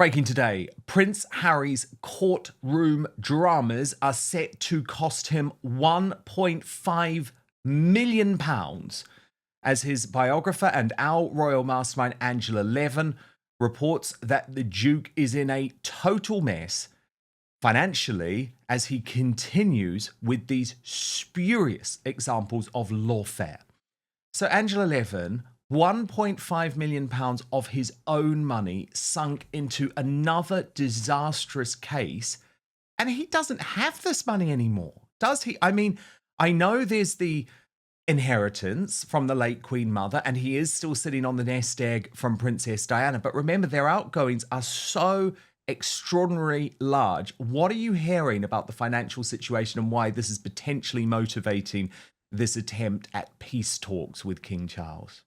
Breaking today, Prince Harry's courtroom dramas are set to cost him £1.5 million as his biographer and our Royal Mastermind Angela Levin reports that the Duke is in a total mess financially as he continues with these spurious examples of lawfare. So Angela Levin, £1.5 million of his own money sunk into another disastrous case, and he doesn't have this money anymore, does he? I mean, I know there's the inheritance from the late Queen Mother, and he is still sitting on the nest egg from Princess Diana, but remember, their outgoings are so extraordinarily large. What are you hearing about the financial situation and why this is potentially motivating this attempt at peace talks with King Charles?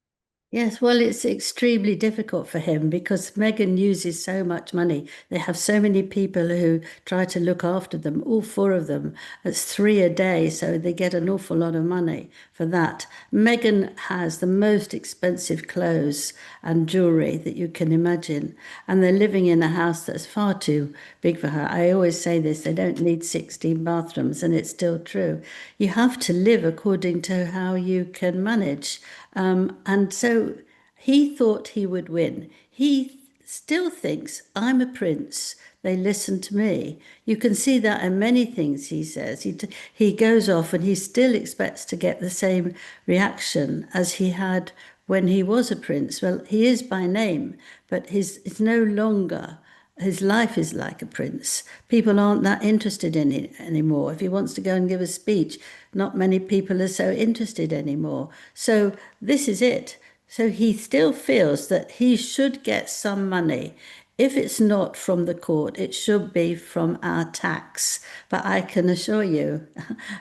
Yes, well, it's extremely difficult for him because Meghan uses so much money. They have so many people who try to look after them, all four of them. It's 3 a day, so they get an awful lot of money for that. Meghan has the most expensive clothes and jewelry that you can imagine, and they're living in a house that's far too big for her. I always say this, they don't need 16 bathrooms, and it's still true. You have to live according to how you can manage. And so he thought he would win. He still thinks, I'm a prince. They listen to me. You can see that in many things he says. He goes off and he still expects to get the same reaction as he had when he was a prince. Well, he is by name, but it's no longer. His life is like a prince. People aren't that interested in it anymore. If he wants to go and give a speech, not many people are so interested anymore. So this is it. So he still feels that he should get some money. If it's not from the court, it should be from our tax. But I can assure you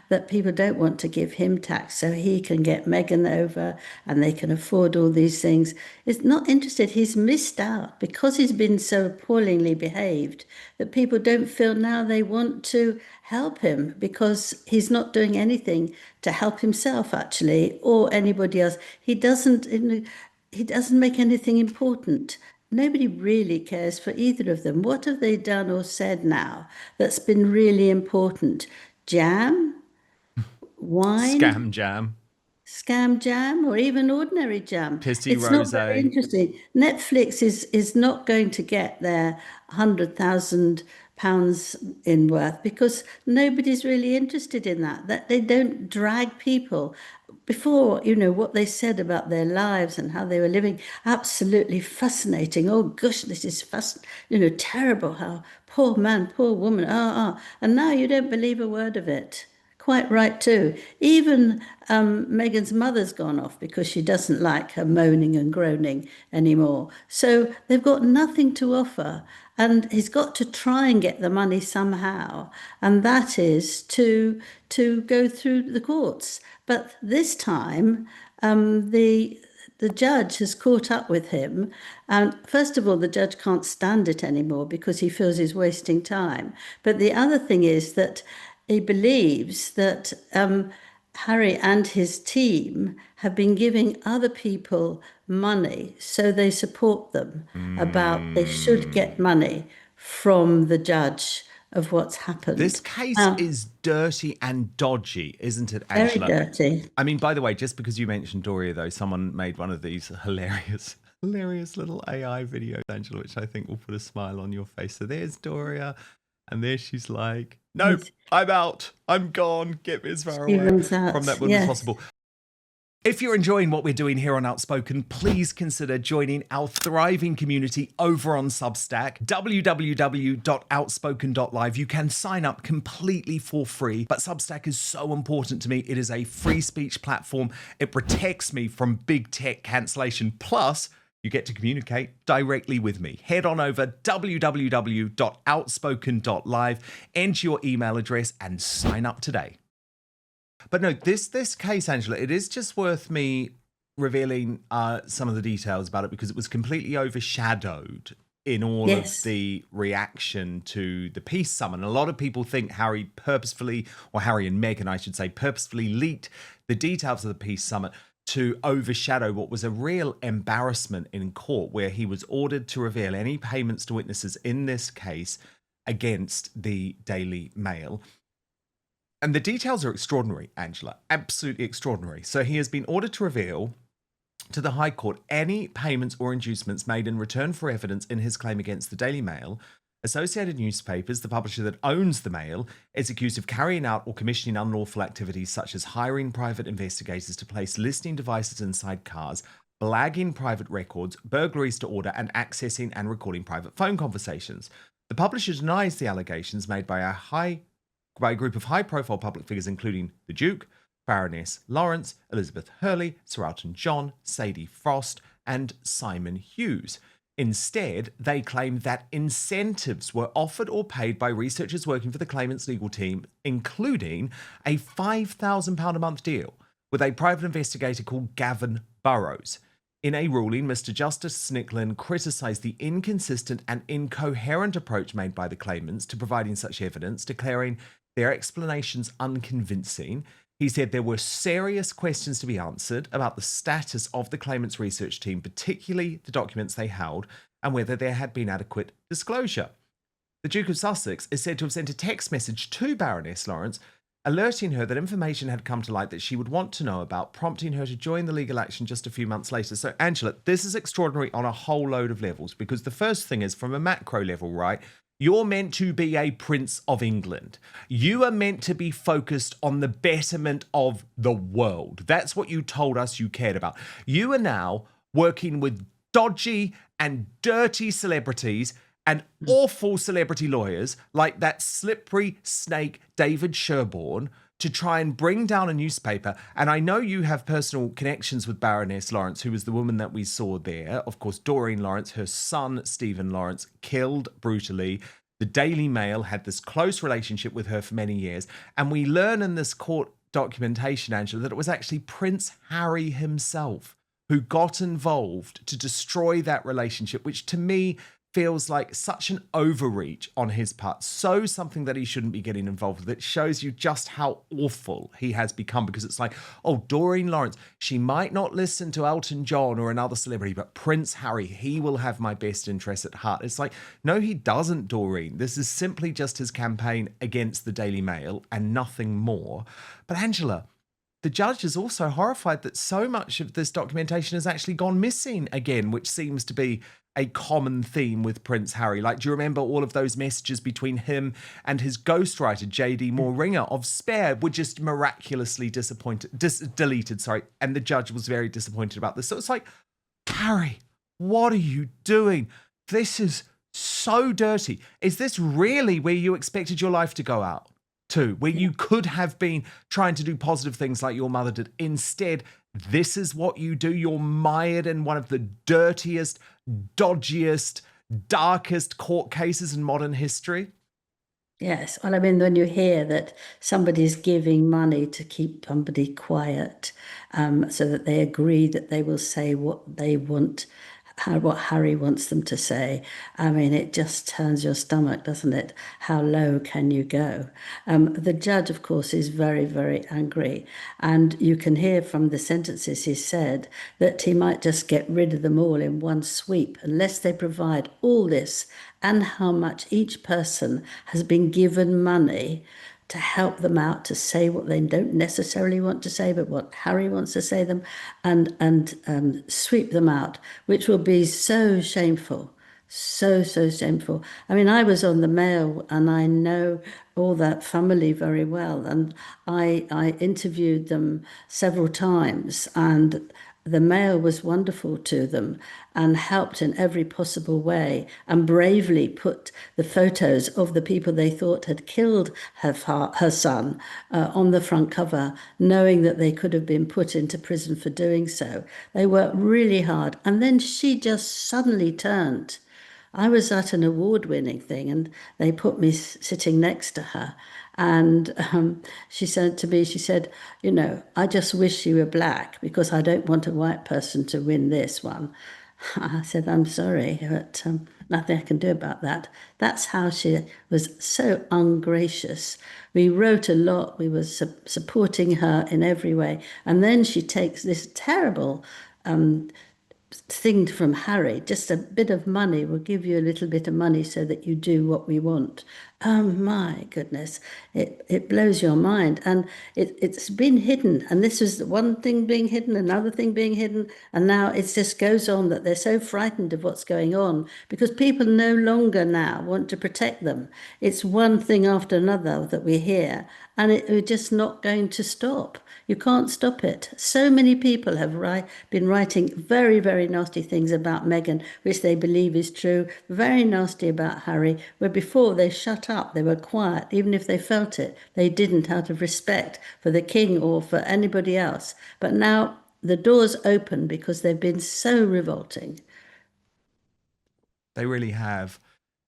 that people don't want to give him tax so he can get Meghan over and they can afford all these things. He's not interested. He's missed out because he's been so appallingly behaved that people don't feel now they want to help him because he's not doing anything to help himself actually or anybody else. He doesn't make anything important. Nobody really cares for either of them. What have they done or said now that's been really important? Jam? Wine? Scam jam, or even ordinary jam. Pissy It's not very rosé. interesting. Netflix is not going to get their £100,000 in worth because nobody's really interested in that. That they don't drag people. Before, what they said about their lives and how they were living, absolutely fascinating. Oh gosh, this is terrible. How poor man, poor woman. And now you don't believe a word of it. Quite right too. Even Meghan's mother's gone off because she doesn't like her moaning and groaning anymore. So they've got nothing to offer. And he's got to try and get the money somehow. And that is to go through the courts. But this time, the judge has caught up with him. And first of all, the judge can't stand it anymore because he feels he's wasting time. But the other thing is that he believes that Harry and his team have been giving other people money, so they support them about they should get money from the judge of what's happened. This case is dirty and dodgy, isn't it, Angela? Very dirty. I mean, by the way, just because you mentioned Doria, though, someone made one of these hilarious little AI videos, Angela, which I think will put a smile on your face. So there's Doria, and there she's like, nope, I'm out. I'm gone. Get me as far away from that woman as possible. If you're enjoying what we're doing here on Outspoken, please consider joining our thriving community over on Substack, www.outspoken.live. You can sign up completely for free, but Substack is so important to me. It is a free speech platform. It protects me from big tech cancellation. Plus, you get to communicate directly with me. Head on over www.outspoken.live, enter your email address, and sign up today. But no, this case, Angela, it is just worth me revealing some of the details about it because it was completely overshadowed in all of the reaction to the peace summit. A lot of people think Harry and Meghan, I should say, purposefully leaked the details of the peace summit to overshadow what was a real embarrassment in court, where he was ordered to reveal any payments to witnesses in this case against the Daily Mail. And the details are extraordinary, Angela, absolutely extraordinary. So he has been ordered to reveal to the High Court any payments or inducements made in return for evidence in his claim against the Daily Mail. Associated Newspapers, the publisher that owns the Mail, is accused of carrying out or commissioning unlawful activities such as hiring private investigators to place listening devices inside cars, blagging private records, burglaries to order, and accessing and recording private phone conversations. The publisher denies the allegations made by a group of high-profile public figures, including the Duke, Baroness Lawrence, Elizabeth Hurley, Sir Elton John, Sadie Frost, and Simon Hughes. Instead, they claim that incentives were offered or paid by researchers working for the claimant's legal team, including a £5,000 a month deal with a private investigator called Gavin Burrows. In a ruling, Mr. Justice Snicklen criticised the inconsistent and incoherent approach made by the claimants to providing such evidence, declaring their explanations unconvincing. He said there were serious questions to be answered about the status of the claimant's research team, particularly the documents they held, and whether there had been adequate disclosure. The Duke of Sussex is said to have sent a text message to Baroness Lawrence, alerting her that information had come to light that she would want to know about, prompting her to join the legal action just a few months later. So, Angela, this is extraordinary on a whole load of levels, because the first thing is, from a macro level, right? You're meant to be a Prince of England. You are meant to be focused on the betterment of the world. That's what you told us you cared about. You are now working with dodgy and dirty celebrities and awful celebrity lawyers like that slippery snake David Sherborne to try and bring down a newspaper. And I know you have personal connections with Baroness Lawrence, who was the woman that we saw there. Of course, Doreen Lawrence, her son, Stephen Lawrence, killed brutally. The Daily Mail had this close relationship with her for many years. And we learn in this court documentation, Angela, that it was actually Prince Harry himself who got involved to destroy that relationship, which to me feels like such an overreach on his part, so something that he shouldn't be getting involved with. It shows you just how awful he has become, because it's like, oh, Doreen Lawrence, she might not listen to Elton John or another celebrity, but Prince Harry, he will have my best interests at heart. It's like, no, he doesn't, Doreen. This is simply just his campaign against the Daily Mail and nothing more. But Angela, the judge is also horrified that so much of this documentation has actually gone missing again, which seems to be a common theme with Prince Harry. Like, do you remember all of those messages between him and his ghostwriter, J.D. Moore-Ringer, of Spare were just miraculously deleted, and the judge was very disappointed about this. So it's like, Harry, what are you doing? This is so dirty. Is this really where you expected your life to go out to, where you could have been trying to do positive things like your mother did? Instead, this is what you do. You're mired in one of the dirtiest, dodgiest, darkest court cases in modern history. Yes. Well, I mean, when you hear that somebody's giving money to keep somebody quiet, so that they agree that they will say what they want, what Harry wants them to say. I mean, it just turns your stomach, doesn't it? How low can you go? The judge, of course, is very, very angry. And you can hear from the sentences he said that he might just get rid of them all in one sweep unless they provide all this and how much each person has been given money to help them out to say what they don't necessarily want to say, but what Harry wants to say them, and sweep them out, which will be so shameful, so shameful. I mean, I was on the Mail and I know all that family very well, and I interviewed them several times, and the Mail was wonderful to them and helped in every possible way, and bravely put the photos of the people they thought had killed her son on the front cover, knowing that they could have been put into prison for doing so. They worked really hard. And then she just suddenly turned. I was at an award-winning thing and they put me sitting next to her. And she said to me, she said, I just wish you were black because I don't want a white person to win this one. I said, I'm sorry, but nothing I can do about that. That's how she was so ungracious. We wrote a lot. We were supporting her in every way. And then she takes this terrible thing from Harry, just a bit of money. We'll give you a little bit of money so that you do what we want. Oh my goodness, it blows your mind. And it's been hidden. And this was one thing being hidden, another thing being hidden. And now it just goes on that they're so frightened of what's going on because people no longer now want to protect them. It's one thing after another that we hear, and we're just not going to stop. You can't stop it. So many people have been writing very, very nasty things about Meghan, which they believe is true, very nasty about Harry, where before they shut up, they were quiet, even if they felt it. They didn't out of respect for the king or for anybody else. But now the door's open because they've been so revolting. They really have.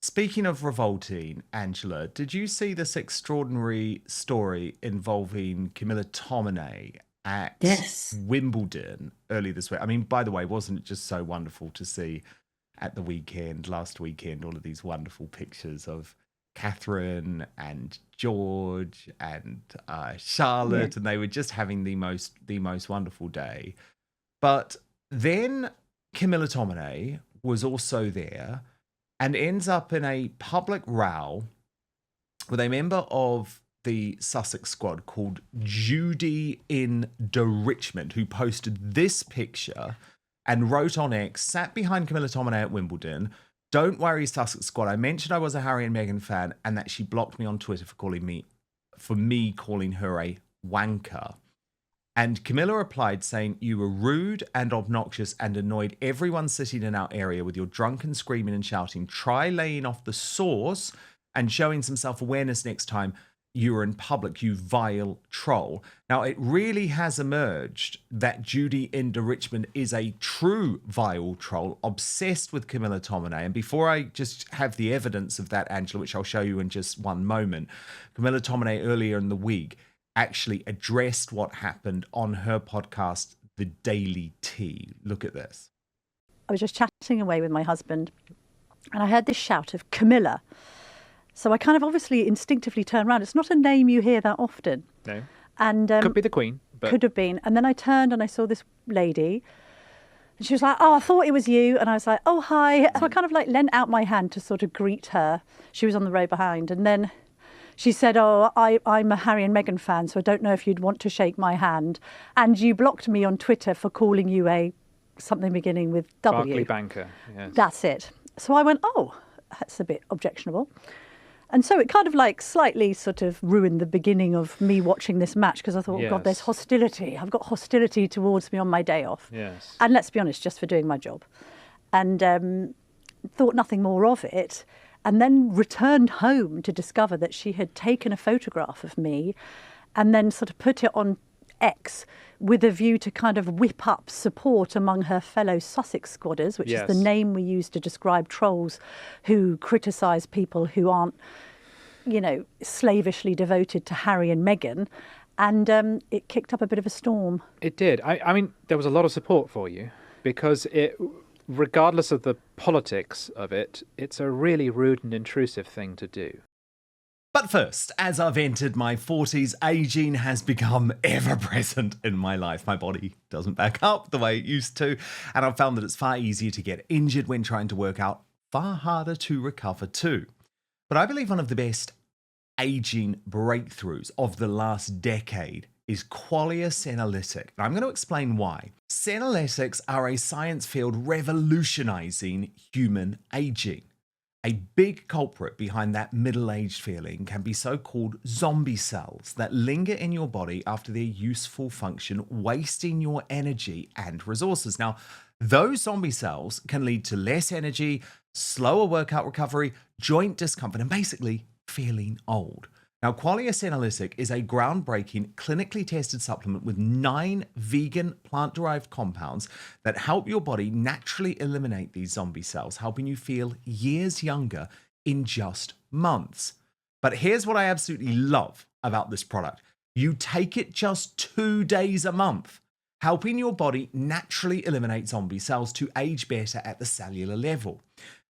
Speaking of revolting, Angela, did you see this extraordinary story involving Camilla Tominey at Yes. Wimbledon early this week? I mean, by the way, wasn't it just so wonderful to see at the weekend, last weekend, all of these wonderful pictures of Catherine and George and Charlotte, Yeah. and they were just having the most wonderful day. But then Camilla Tominey was also there and ends up in a public row with a member of the Sussex squad called Judy in de Richmond, who posted this picture and wrote on X, sat behind Camilla Tominey at Wimbledon. Don't worry, Sussex squad. I mentioned I was a Harry and Meghan fan and that she blocked me on Twitter for me calling her a wanker. And Camilla replied saying, you were rude and obnoxious and annoyed everyone sitting in our area with your drunken screaming and shouting. Try laying off the source and showing some self-awareness next time you were in public, you vile troll. Now, it really has emerged that Judy in de Richmond is a true vile troll, obsessed with Camilla Tominey. And before I just have the evidence of that, Angela, which I'll show you in just one moment, Camilla Tominey earlier in the week actually addressed what happened on her podcast, The Daily Tea. Look at this. I was just chatting away with my husband and I heard this shout of Camilla. So I kind of obviously instinctively turned around. It's not a name you hear that often. No. And could be the Queen. But... Could have been. And then I turned and I saw this lady and she was like, oh, I thought it was you. And I was like, oh, hi. So I kind of like lent out my hand to sort of greet her. She was on the row behind. And then she said, oh, I'm a Harry and Meghan fan, so I don't know if you'd want to shake my hand. And you blocked me on Twitter for calling you a something beginning with W. Barclay banker, yes. That's it. So I went, oh, that's a bit objectionable. And so it kind of like slightly sort of ruined the beginning of me watching this match because I thought, oh, God, there's hostility. I've got hostility towards me on my day off. Yes. And let's be honest, just for doing my job. And thought nothing more of it. And then returned home to discover that she had taken a photograph of me and then sort of put it on X with a view to kind of whip up support among her fellow Sussex squadders, which is the name we use to describe trolls who criticise people who aren't, you know, slavishly devoted to Harry and Meghan. And it kicked up a bit of a storm. It did. I mean, there was a lot of support for you because regardless of the politics of it, it's a really rude and intrusive thing to do. But first, as I've entered my 40s, aging has become ever present in my life. My body doesn't back up the way it used to, and I've found that it's far easier to get injured when trying to work out, far harder to recover too. But I believe one of the best aging breakthroughs of the last decade is qualia senolytic. And I'm going to explain why. Senolytics are a science field revolutionizing human aging. A big culprit behind that middle-aged feeling can be so-called zombie cells that linger in your body after their useful function, wasting your energy and resources. Now, those zombie cells can lead to less energy, slower workout recovery, joint discomfort, and basically feeling old. Now, qualia senolytic is a groundbreaking, clinically tested supplement with 9 vegan plant-derived compounds that help your body naturally eliminate these zombie cells, helping you feel years younger in just months. But here's what I absolutely love about this product. You take it just 2 days a month. helping your body naturally eliminate zombie cells to age better at the cellular level.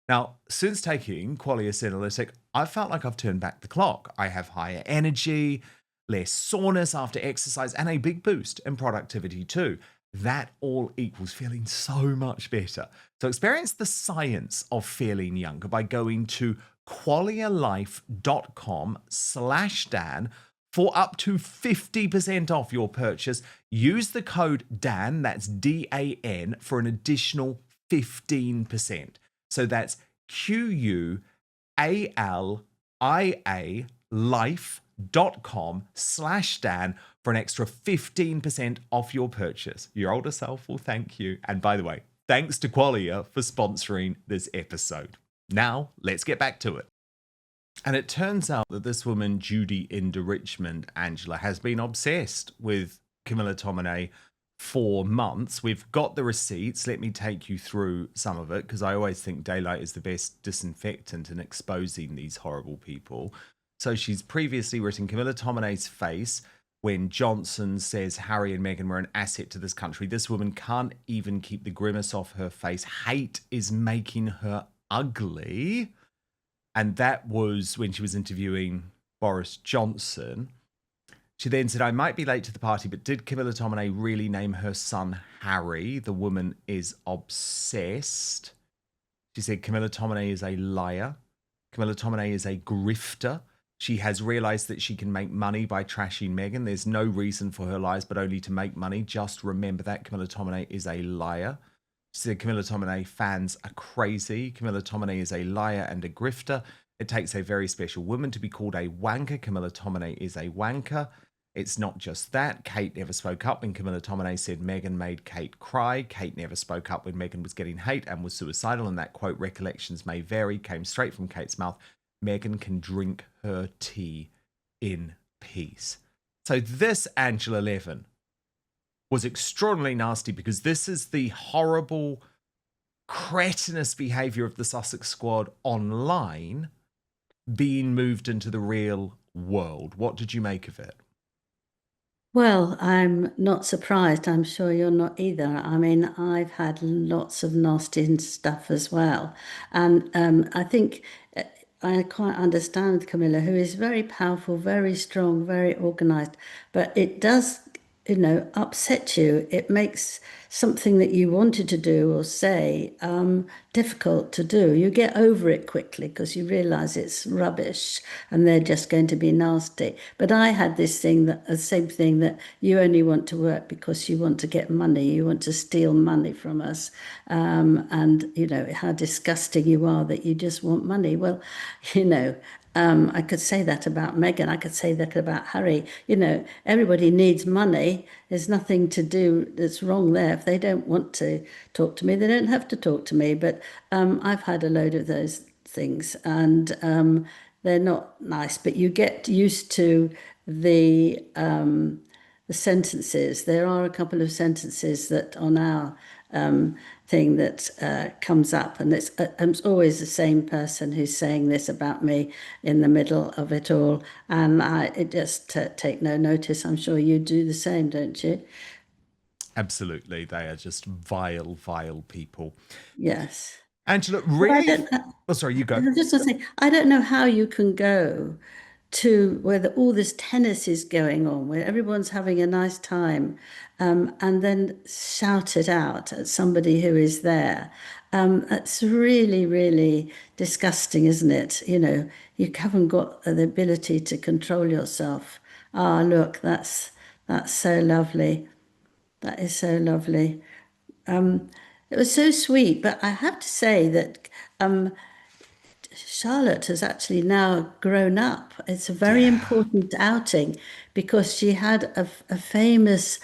Now, since taking Qualia Senolytic, I felt like I've turned back the clock. I have higher energy, less soreness after exercise, and a big boost in productivity too. That all equals feeling so much better. So experience the science of feeling younger by going to qualialife.com/Dan for up to 50% off your purchase. Use the code DAN, that's DAN, for an additional 15%. So that's QUALIA life.com/Dan for an extra 15% off your purchase. Your older self will thank you. And by the way, thanks to Qualia for sponsoring this episode. Now, let's get back to it. And it turns out that this woman, Judy in Richmond, Angela, has been obsessed with Camilla Tominay for months. We've got the receipts. Let me take you through some of it, because I always think daylight is the best disinfectant in exposing these horrible people. So she's previously written Camilla Tominay's face when Johnson says Harry and Meghan were an asset to this country. This woman can't even keep the grimace off her face. Hate is making her ugly. And that was when she was interviewing Boris Johnson. She then said, I might be late to the party, but did Camilla Tominay really name her son Harry? The woman is obsessed. She said Camilla Tominay is a liar. Camilla Tominay is a grifter. She has realised that she can make money by trashing Meghan. There's no reason for her lies, but only to make money. Just remember that Camilla Tominay is a liar. She said Camilla Tominay fans are crazy. Camilla Tominay is a liar and a grifter. It takes a very special woman to be called a wanker. Camilla Tominay is a wanker. It's not just that. Kate never spoke up when Camilla Tominay said Meghan made Kate cry. Kate never spoke up when Meghan was getting hate and was suicidal. And that quote, recollections may vary, came straight from Kate's mouth. Meghan can drink her tea in peace. So this Angela Levin was extraordinarily nasty, because this is the horrible, cretinous behaviour of the Sussex squad online being moved into the real world. What did you make of it? Well, I'm not surprised. I'm sure you're not either. I mean, I've had lots of nasty stuff as well. And I think I quite understand Camilla, who is very powerful, very strong, very organized, but it does, upset you. It makes something that you wanted to do or say difficult to do. You get over it quickly because you realize it's rubbish and they're just going to be nasty. But I had this thing, that the same thing, that you only want to work because you want to get money. You want to steal money from us. And how disgusting you are that you just want money. Well, I could say that about Meghan. I could say that about Harry. Everybody needs money. There's nothing to do that's wrong there. If they don't want to talk to me, they don't have to talk to me. But I've had a load of those things, and they're not nice. But you get used to the sentences. There are a couple of sentences that on our thing that comes up, and it's always the same person who's saying this about me in the middle of it all, and I just take no notice. I'm sure you do the same, don't you? Absolutely. They are just vile, vile people. Yes. Angela, really? Oh, sorry, you go. I was just going to say, I don't know how you can go to where all this tennis is going on, where everyone's having a nice time, and then shout it out at somebody who is there. That's really, really disgusting, isn't it? You haven't got the ability to control yourself. Ah, look, that's so lovely. That is so lovely. It was so sweet, but I have to say that Charlotte has actually now grown up. It's a very important outing, because she had a famous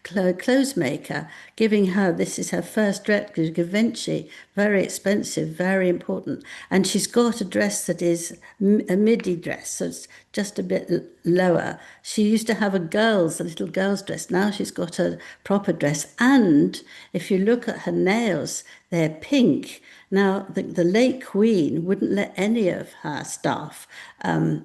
clothes maker giving her, this is her first dress, Givenchy, very expensive, very important. And she's got a dress that is a midi dress, so it's just a bit lower. She used to have a little girl's dress. Now she's got a proper dress. And if you look at her nails, they're pink. Now, the late Queen wouldn't let any of her staff have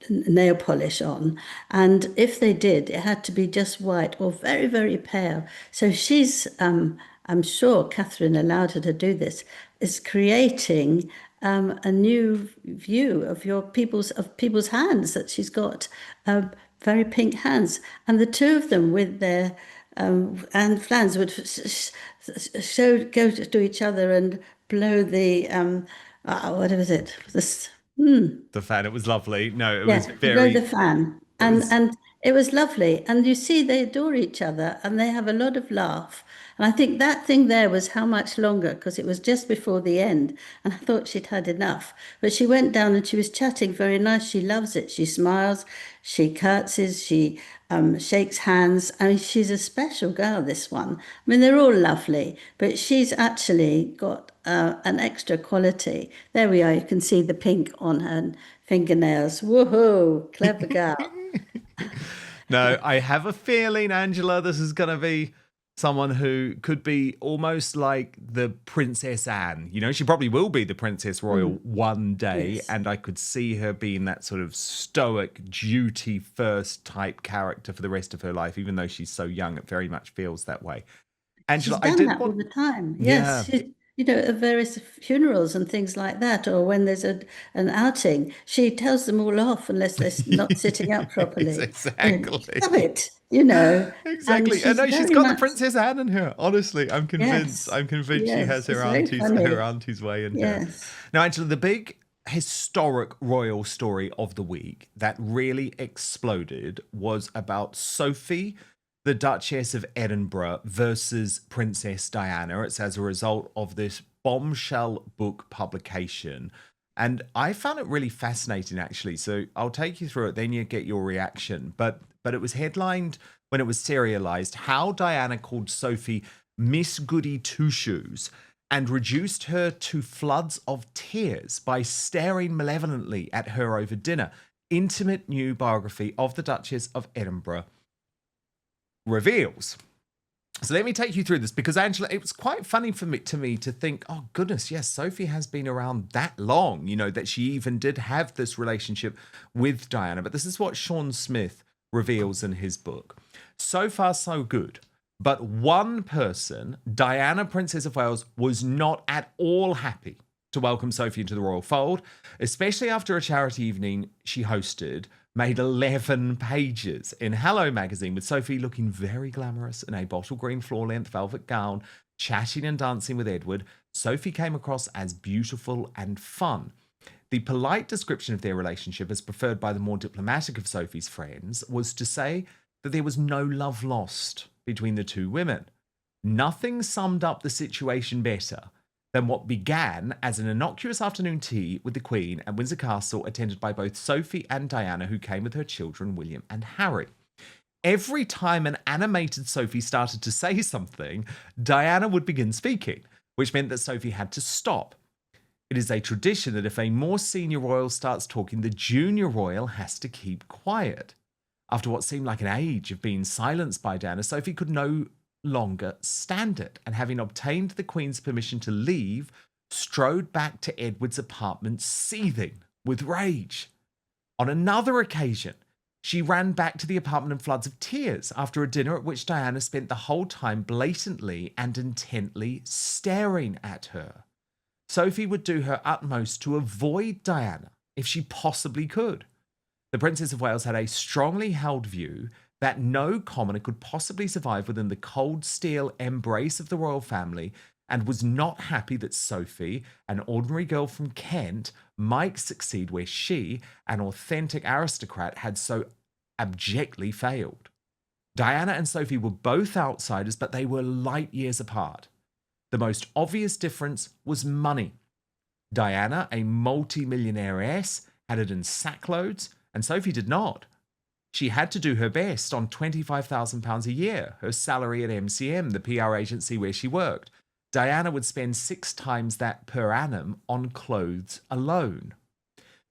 nail polish on, and if they did, it had to be just white or very, very pale. So she's, I'm sure Catherine allowed her to do this, is creating a new view of people's hands, that she's got very pink hands, and the two of them with their and Flans would go to each other and blow the what was it? This. The fan, it was lovely. No, it was Blow very. the fan. And it was lovely. And you see, they adore each other and they have a lot of laugh. And I think that thing there was how much longer, because it was just before the end. And I thought she'd had enough. But she went down and she was chatting very nice. She loves it. She smiles, she curtsies, she shakes hands. I mean, she's a special girl, this one. I mean, they're all lovely, but she's actually got an extra quality. There we are. You can see the pink on her fingernails. Woohoo! Clever girl. No, I have a feeling, Angela, this is going to be someone who could be almost like the Princess Anne. You know, she probably will be the Princess Royal one day, Yes. and I could see her being that sort of stoic, duty first type character for the rest of her life, even though she's so young. It very much feels that way. Angela, She's I done did that all want. the time. Yeah. Yes, at various funerals and things like that, or when there's an outing, she tells them all off unless they're not sitting up properly. Exactly. Stop it. Exactly. And No, she's she's very got the much. Princess Anne in her. Honestly, I'm convinced. Yes. I'm convinced she Yes, has her it's very funny. auntie's way in her. Yes. Now, Angela, the big historic royal story of the week that really exploded was about Sophie, the Duchess of Edinburgh, versus Princess Diana. It's as a result of this bombshell book publication. And I found it really fascinating, actually. So I'll take you through it, then you get your reaction. But it was headlined when it was serialized, how Diana called Sophie Miss Goody Two Shoes and reduced her to floods of tears by staring malevolently at her over dinner. Intimate new biography of the Duchess of Edinburgh reveals. So let me take you through this, because Angela, it was quite funny to me to think, oh goodness, yes, Sophie has been around that long, that she even did have this relationship with Diana. But this is what Sean Smith reveals in his book. So far, so good. But one person, Diana, Princess of Wales, was not at all happy to welcome Sophie into the royal fold, especially after a charity evening she hosted made 11 pages in Hello magazine, with Sophie looking very glamorous in a bottle green floor-length velvet gown, chatting and dancing with Edward. Sophie came across as beautiful and fun. The polite description of their relationship, as preferred by the more diplomatic of Sophie's friends, was to say that there was no love lost between the two women. Nothing summed up the situation better than what began as an innocuous afternoon tea with the Queen at Windsor Castle, attended by both Sophie and Diana, who came with her children, William and Harry. Every time an animated Sophie started to say something, Diana would begin speaking, which meant that Sophie had to stop. It is a tradition that if a more senior royal starts talking, the junior royal has to keep quiet. After what seemed like an age of being silenced by Diana, Sophie could no longer stand it, and having obtained the Queen's permission to leave, strode back to Edward's apartment, seething with rage. On another occasion, she ran back to the apartment in floods of tears after a dinner at which Diana spent the whole time blatantly and intently staring at her. Sophie would do her utmost to avoid Diana if she possibly could. The Princess of Wales had a strongly held view that no commoner could possibly survive within the cold steel embrace of the royal family, and was not happy that Sophie, an ordinary girl from Kent, might succeed where she, an authentic aristocrat, had so abjectly failed. Diana and Sophie were both outsiders, but they were light years apart. The most obvious difference was money. Diana, a multi-millionaire heiress, had it in sackloads, and Sophie did not. She had to do her best on £25,000 a year, her salary at MCM, the PR agency where she worked. Diana would spend 6 times that per annum on clothes alone.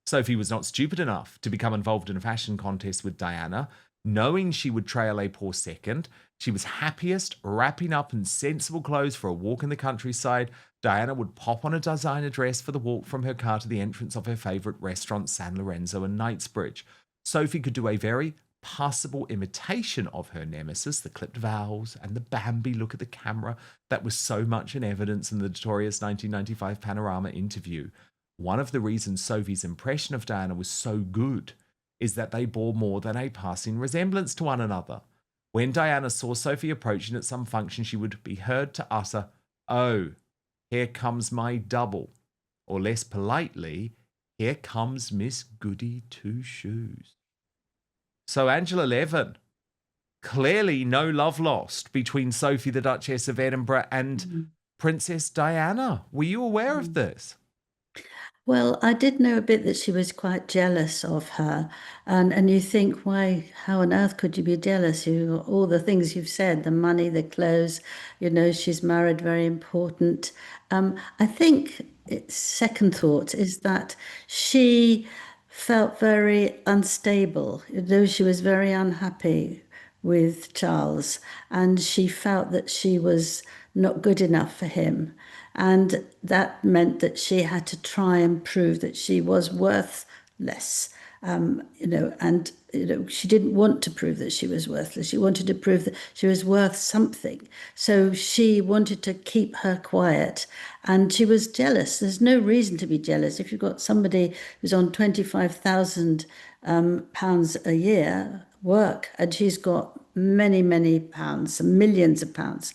Sophie was not stupid enough to become involved in a fashion contest with Diana. Knowing she would trail a poor second, she was happiest wrapping up in sensible clothes for a walk in the countryside, Diana would pop on a designer dress for the walk from her car to the entrance of her favourite restaurant, San Lorenzo and Knightsbridge. Sophie could do a very passable imitation of her nemesis, the clipped vowels and the Bambi look at the camera that was so much in evidence in the notorious 1995 Panorama interview. One of the reasons Sophie's impression of Diana was so good is that they bore more than a passing resemblance to one another. When Diana saw Sophie approaching at some function, she would be heard to utter, "Oh, here comes my double," or less politely, "Here comes Miss Goody Two Shoes." So Angela Levin, clearly no love lost between Sophie, the Duchess of Edinburgh, and Princess Diana. Were you aware of this? Well, I did know a bit that she was quite jealous of her, and you think, why? How on earth could you be jealous? You all the things you've said, the money, the clothes. She's married, very important. I think second thought is that she felt very unstable. She was very unhappy with Charles, and she felt that she was not good enough for him. And that meant that she had to try and prove that she was worth less. She didn't want to prove that she was worthless. She wanted to prove that she was worth something. So she wanted to keep her quiet, and she was jealous. There's no reason to be jealous. If you've got somebody who's on £25,000 a year work, and she's got many pounds, millions of pounds,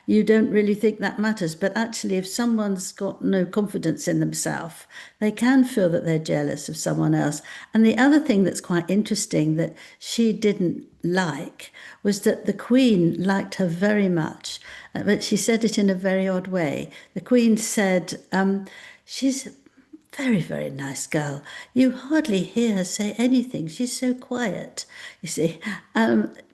you don't really think that matters. But actually, if someone's got no confidence in themselves, they can feel that they're jealous of someone else. And the other thing that's quite interesting that she didn't like was that the Queen liked her very much, but she said it in a very odd way. The Queen said, she's very, very nice girl. You hardly hear her say anything. She's so quiet, you see.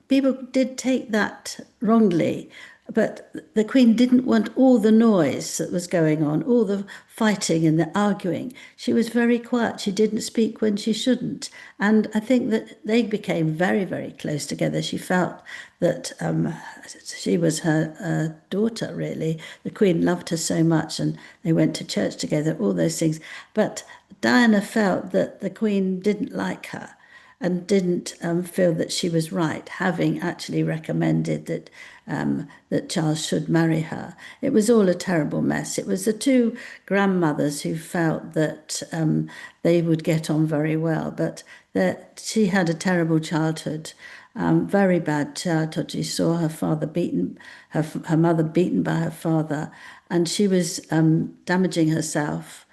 People did take that wrongly, but the Queen didn't want all the noise that was going on, all the fighting and the arguing. She was very quiet. She didn't speak when she shouldn't. And I think that they became very, very close together. She felt that she was her daughter, really. The Queen loved her so much, and they went to church together, all those things. But Diana felt that the Queen didn't like her and didn't feel that she was right, having actually recommended that Charles should marry her. It was all a terrible mess. It was the two grandmothers who felt that they would get on very well, but that she had a terrible childhood, very bad childhood. She saw her father beaten, her mother beaten by her father, and she was damaging herself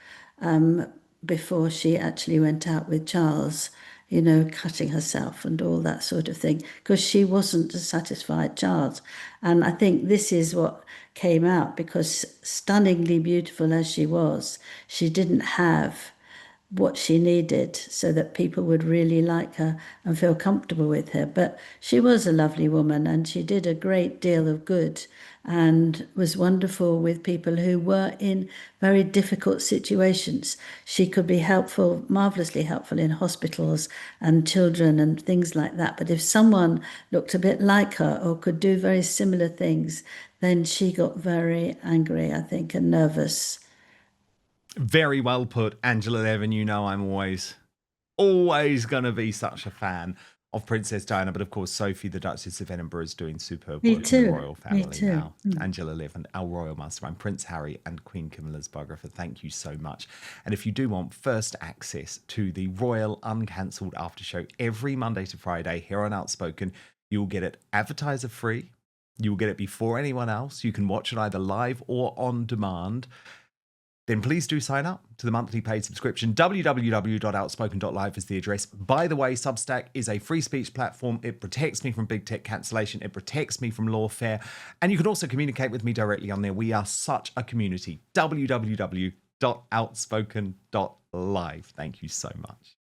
before she actually went out with Charles. Cutting herself and all that sort of thing, because she wasn't a satisfied child. And I think this is what came out, because stunningly beautiful as she was, she didn't have what she needed so that people would really like her and feel comfortable with her. But she was a lovely woman, and she did a great deal of good and was wonderful with people who were in very difficult situations. She could be helpful, marvellously helpful in hospitals and children and things like that. But if someone looked a bit like her or could do very similar things, then she got very angry, I think, and nervous. Very well put, Angela Levin. I'm always going to be such a fan of Princess Diana, but of course Sophie, the Duchess of Edinburgh, is doing superb work in the royal family now. Angela Levin, our Royal Mastermind, Prince Harry and Queen Camilla's biographer, thank you so much. And if you do want first access to the Royal Uncancelled After Show every Monday to Friday here on Outspoken, you'll get it advertiser free. You'll get it before anyone else. You can watch it either live or on demand. Then please do sign up to the monthly paid subscription. www.outspoken.live is the address. By the way, Substack is a free speech platform. It protects me from big tech cancellation. It protects me from lawfare. And you can also communicate with me directly on there. We are such a community. www.outspoken.live. Thank you so much.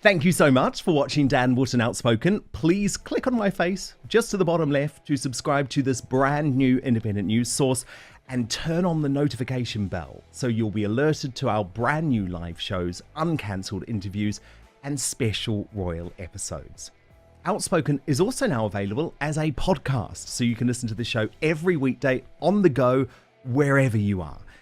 Thank you so much for watching Dan Wootton Outspoken. Please click on my face just to the bottom left to subscribe to this brand new independent news source, and turn on the notification bell so you'll be alerted to our brand new live shows, uncancelled interviews, and special royal episodes. Outspoken is also now available as a podcast, so you can listen to the show every weekday on the go wherever you are.